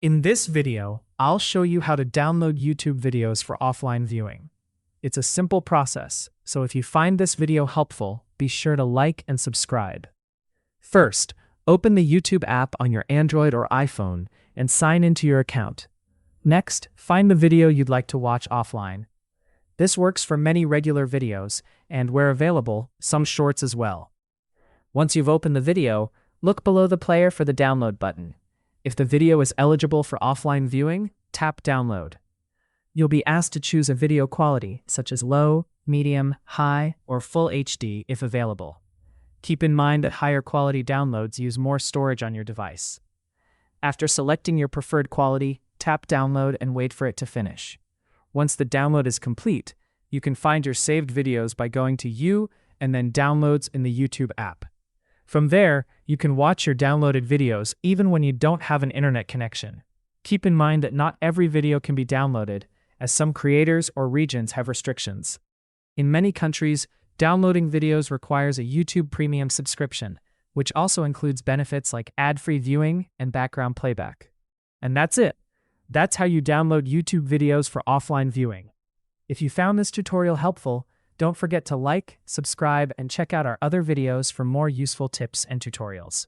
In this video, I'll show you how to download YouTube videos for offline viewing. It's a simple process, so if you find this video helpful, be sure to like and subscribe. First, open the YouTube app on your Android or iPhone and sign into your account. Next, find the video you'd like to watch offline. This works for many regular videos, and where available, some shorts as well. Once you've opened the video, look below the player for the download button. If the video is eligible for offline viewing, tap Download. You'll be asked to choose a video quality, such as low, medium, high, or full HD if available. Keep in mind that higher quality downloads use more storage on your device. After selecting your preferred quality, tap Download and wait for it to finish. Once the download is complete, you can find your saved videos by going to You and then Downloads in the YouTube app. From there, you can watch your downloaded videos even when you don't have an internet connection. Keep in mind that not every video can be downloaded, as some creators or regions have restrictions. In many countries, downloading videos requires a YouTube Premium subscription, which also includes benefits like ad-free viewing and background playback. And that's it. That's how you download YouTube videos for offline viewing. If you found this tutorial helpful, don't forget to like, subscribe, and check out our other videos for more useful tips and tutorials.